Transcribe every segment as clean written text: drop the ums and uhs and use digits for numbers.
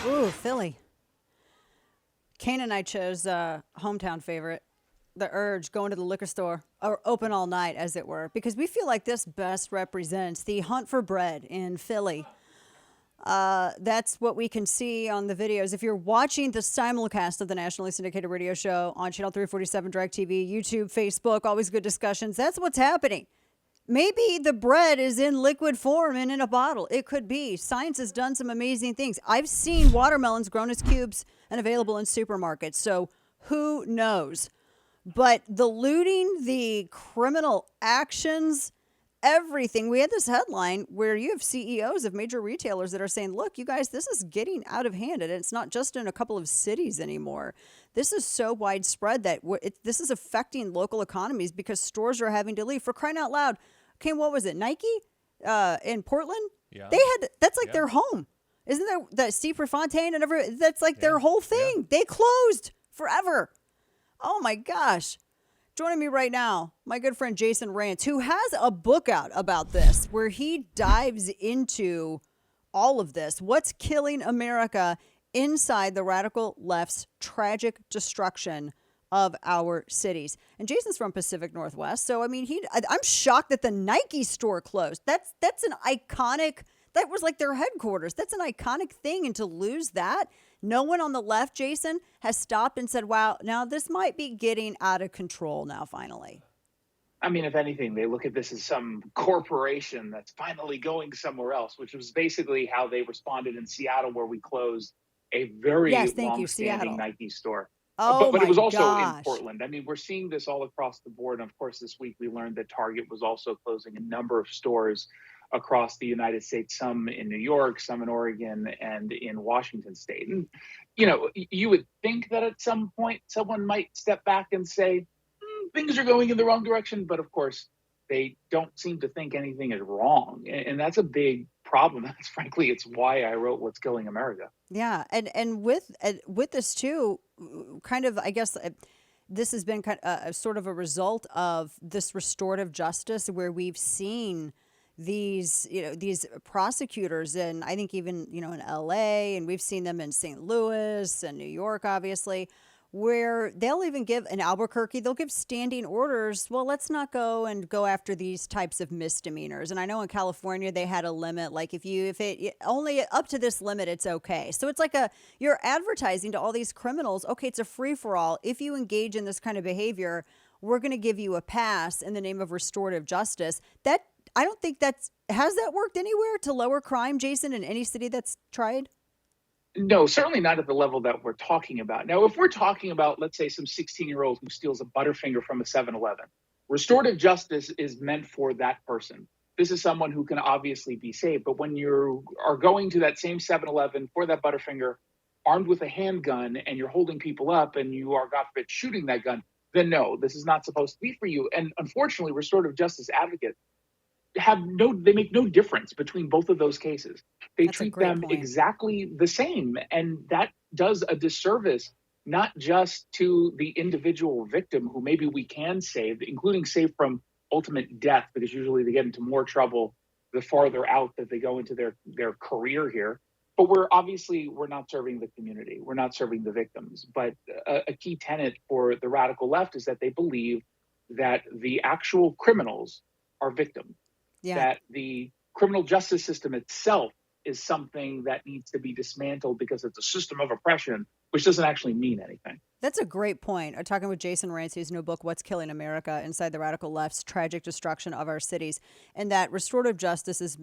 Ooh, Philly. Kane and I chose hometown favorite, the Urge, going to the liquor store, or open all night, as it were, because we feel like this best represents the hunt for bread in Philly. That's what we can see on the videos. If you're watching the simulcast of the nationally syndicated radio show on Channel 347 Direct TV, YouTube, Facebook, always good discussions, that's what's happening. Maybe the bread is in liquid form and in a bottle. It could be. Science has done some amazing things. I've seen watermelons grown as cubes and available in supermarkets. So who knows? But the looting, the criminal actions, everything. We had this headline where you have CEOs of major retailers that are saying, look, you guys, this is getting out of hand. And it's not just in a couple of cities anymore. This is so widespread that this is affecting local economies because stores are having to leave. For crying out loud. Okay, what was it? Nike in Portland? Yeah. That's like their home. Isn't there that Steve Prefontaine and that's like their whole thing. Yeah. They closed forever. Oh my gosh. Joining me right now, my good friend Jason Rantz, who has a book out about this, where he dives into all of this. What's killing America inside the radical left's tragic destruction of our cities. And Jason's from Pacific Northwest, so I mean, I'm shocked that the Nike store closed. That's an iconic. That was like their headquarters. That's an iconic thing, and to lose that, no one on the left, Jason, has stopped and said, "Wow, now this might be getting out of control." Now, finally. I mean, if anything, they look at this as some corporation that's finally going somewhere else, which was basically how they responded in Seattle, where we closed a very long-standing Nike store. Oh, but it was also gosh. in Portland. I mean, we're seeing this all across the board. And of course, this week we learned that Target was also closing a number of stores across the United States, some in New York, some in Oregon, and in Washington State. And, you know, you would think that at some point someone might step back and say, things are going in the wrong direction. But of course, they don't seem to think anything is wrong. And that's a big problem. That's frankly, it's why I wrote What's Killing America. Yeah. And with this too, kind of, I guess, this has been kind of sort of a result of this restorative justice, where we've seen these prosecutors, and I think even, in LA, and we've seen them in St. Louis and New York, obviously, where they'll even give, in Albuquerque, they'll give standing orders. Well, let's not go after these types of misdemeanors. And I know in California, they had a limit, like if it only up to this limit, it's okay. So it's like you're advertising to all these criminals, okay, it's a free for all. If you engage in this kind of behavior, we're going to give you a pass in the name of restorative justice. I don't think has that worked anywhere to lower crime, Jason, in any city that's tried? No, certainly not at the level that we're talking about. Now, if we're talking about, let's say, some 16-year-old who steals a Butterfinger from a 7-Eleven, restorative justice is meant for that person. This is someone who can obviously be saved. But when you are going to that same 7-Eleven for that Butterfinger, armed with a handgun, and you're holding people up, and you are, God forbid, shooting that gun, then no, this is not supposed to be for you. And unfortunately, restorative justice advocates they make no difference between both of those cases. They treat them exactly the same. And that does a disservice, not just to the individual victim, who maybe we can save, including save from ultimate death, because usually they get into more trouble the farther out that they go into their career here. But we're not serving the community. We're not serving the victims. But a key tenet for the radical left is that they believe that the actual criminals are victims. Yeah. That the criminal justice system itself is something that needs to be dismantled because it's a system of oppression, which doesn't actually mean anything. That's a great point. I'm talking with Jason Rantz, whose new book, What's Killing America, Inside the Radical Left's Tragic Destruction of Our Cities. And that restorative justice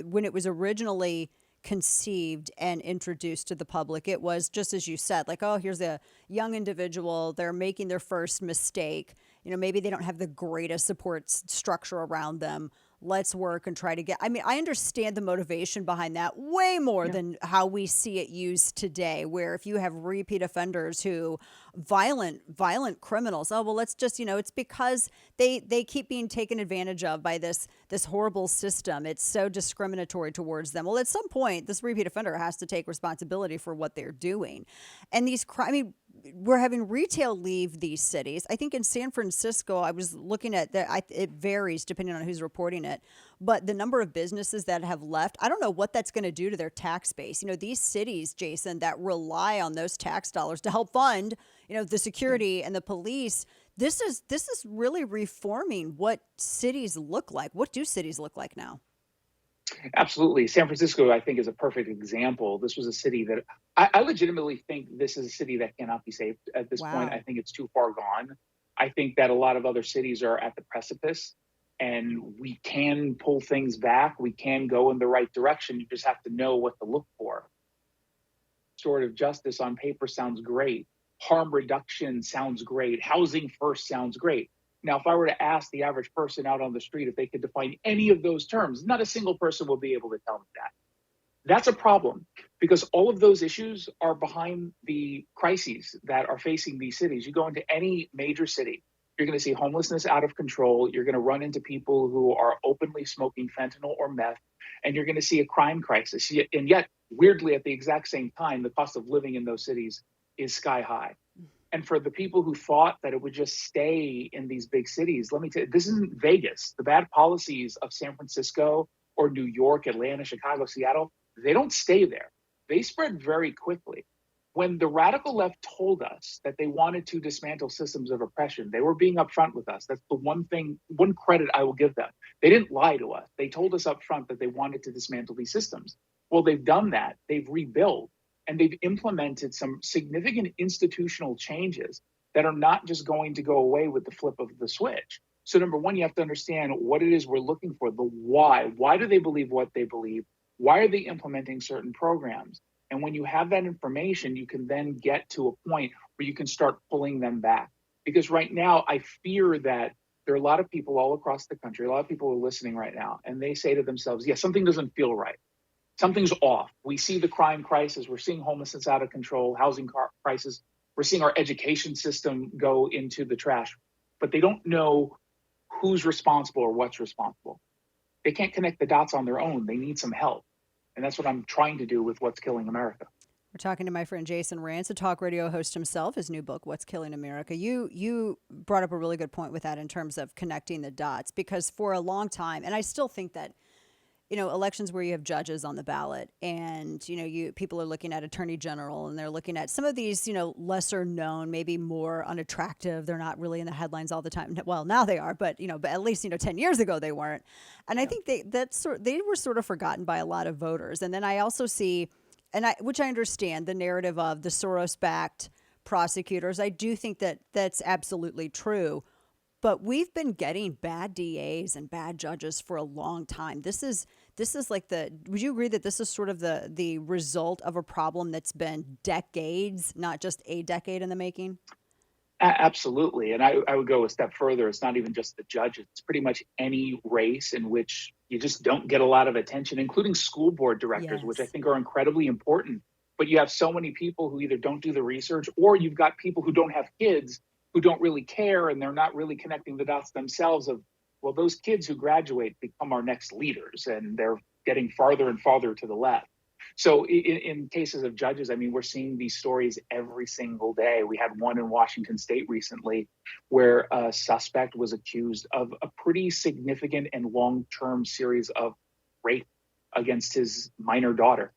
when it was originally conceived and introduced to the public, it was just as you said, like, oh, here's a young individual, they're making their first mistake. Maybe they don't have the greatest support structure around them. Let's work and try to get. I mean, I understand the motivation behind that way more than how we see it used today, where if you have repeat offenders who violent criminals, oh, well, let's just, it's because they keep being taken advantage of by this horrible system. It's so discriminatory towards them. Well, at some point, this repeat offender has to take responsibility for what they're doing. And we're having retail leave these cities. I think in San Francisco, I was looking at that. It varies depending on who's reporting it, but the number of businesses that have left, I don't know what that's going to do to their tax base. These cities, Jason, that rely on those tax dollars to help fund, the security and the police. This is really reforming what cities look like. What do cities look like now? Absolutely. San Francisco, I think, is a perfect example. This was a city that I legitimately think this is a city that cannot be saved at this point. I Wow. think it's too far gone. I think that a lot of other cities are at the precipice and we can pull things back. We can go in the right direction. You just have to know what to look for. Restorative justice on paper sounds great. Harm reduction sounds great. Housing first sounds great. Now, if I were to ask the average person out on the street if they could define any of those terms, not a single person will be able to tell me that. That's a problem because all of those issues are behind the crises that are facing these cities. You go into any major city, you're going to see homelessness out of control. You're going to run into people who are openly smoking fentanyl or meth, and you're going to see a crime crisis. And yet, weirdly, at the exact same time, the cost of living in those cities is sky high. And for the people who thought that it would just stay in these big cities, let me tell you, this isn't Vegas. The bad policies of San Francisco or New York, Atlanta, Chicago, Seattle, they don't stay there. They spread very quickly. When the radical left told us that they wanted to dismantle systems of oppression, they were being upfront with us. That's the one credit I will give them. They didn't lie to us. They told us up front that they wanted to dismantle these systems. Well, they've done that. They've rebuilt and they've implemented some significant institutional changes that are not just going to go away with the flip of the switch. So number one, you have to understand what it is we're looking for, the why. Why do they believe what they believe? Why are they implementing certain programs? And when you have that information, you can then get to a point where you can start pulling them back. Because right now, I fear that there are a lot of people all across the country, a lot of people are listening right now, and they say to themselves, yeah, something doesn't feel right. Something's off. We see the crime crisis. We're seeing homelessness out of control, housing crisis. We're seeing our education system go into the trash. But they don't know who's responsible or what's responsible. They can't connect the dots on their own. They need some help. And that's what I'm trying to do with What's Killing America. We're talking to my friend Jason Rantz, a talk radio host himself. His new book, "What's Killing America." You brought up a really good point with that in terms of connecting the dots, because for a long time, and I still think that elections where you have judges on the ballot, and you people are looking at attorney general, and they're looking at some of these lesser known, maybe more unattractive. They're not really in the headlines all the time. Well, now they are, but but at least 10 years ago they weren't. And I Yeah. think they were sort of forgotten by a lot of voters. And then I also see, which I understand, the narrative of the Soros-backed prosecutors. I do think that that's absolutely true. But we've been getting bad DAs and bad judges for a long time. This is like would you agree that this is sort of the result of a problem that's been decades, not just a decade in the making? Absolutely. And I would go a step further. It's not even just the judges. It's pretty much any race in which you just don't get a lot of attention, including school board directors, which I Yes. think are incredibly important. But you have so many people who either don't do the research or you've got people who don't have kids who don't really care and they're not really connecting the dots themselves of, well, those kids who graduate become our next leaders and they're getting farther and farther to the left. So in cases of judges, I mean, we're seeing these stories every single day. We had one in Washington State recently where a suspect was accused of a pretty significant and long-term series of rape against his minor daughter.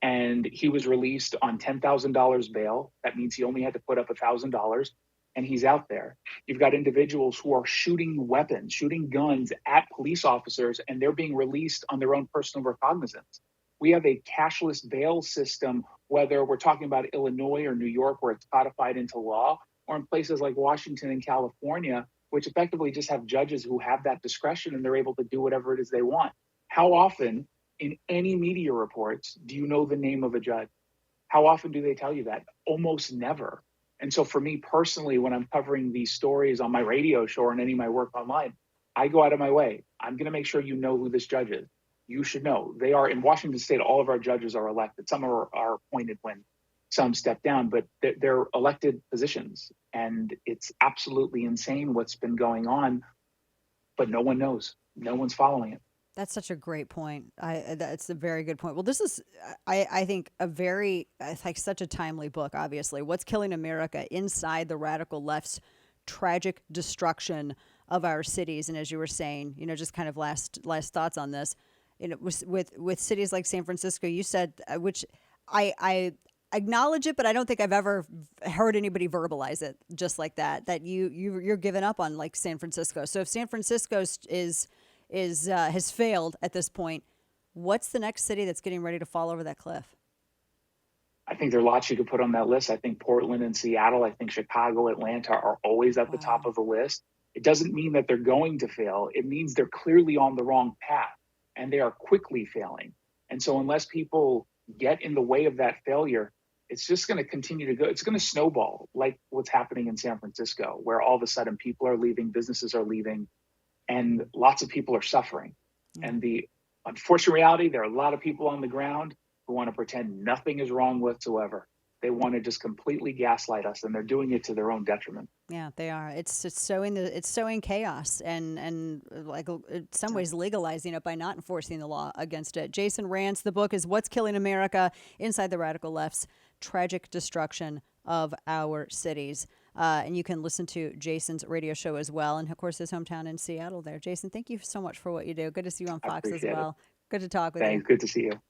And he was released on $10,000 bail. That means he only had to put up $1,000 and he's out there. You've got individuals who are shooting weapons, shooting guns at police officers, and they're being released on their own personal recognizance. We have a cashless bail system, whether we're talking about Illinois or New York, where it's codified into law, or in places like Washington and California, which effectively just have judges who have that discretion and they're able to do whatever it is they want. How often in any media reports do you know the name of a judge? How often do they tell you that? Almost never. And so for me personally, when I'm covering these stories on my radio show or in any of my work online, I go out of my way. I'm going to make sure you know who this judge is. You should know. They are in Washington State. All of our judges are elected. Some are appointed when some step down, but they're elected positions. And it's absolutely insane what's been going on, but no one knows. No one's following it. That's such a great point. That's a very good point. Well, this is, I think, a very, it's like such a timely book. Obviously, what's killing America inside the radical left's tragic destruction of our cities. And as you were saying, just kind of last thoughts on this. With cities like San Francisco, you said, which I acknowledge it, but I don't think I've ever heard anybody verbalize it just like that. That you're giving up on like San Francisco. So if San Francisco has failed at this point, what's the next city that's getting ready to fall over that cliff? I think there are lots you could put on that list. I think Portland and Seattle, I think Chicago, Atlanta are always at the top Wow. of the list. It doesn't mean that they're going to fail. It means they're clearly on the wrong path and they are quickly failing. And so unless people get in the way of that failure, it's just going to continue to go. It's going to snowball like what's happening in San Francisco, where all of a sudden people are leaving, businesses are leaving, and lots of people are suffering. Yeah. And the unfortunate reality, there are a lot of people on the ground who want to pretend nothing is wrong whatsoever. They want to just completely gaslight us, and they're doing it to their own detriment. Yeah, they are. It's sowing chaos and like in some ways legalizing it by not enforcing the law against it. Jason Rantz, the book is What's Killing America: Inside the Radical Left's Tragic Destruction of Our Cities. And you can listen to Jason's radio show as well, and of course his hometown in Seattle. There, Jason, thank you so much for what you do. Good to see you on I Fox as appreciate it. well. Good to talk with you. Thanks. Good to see you.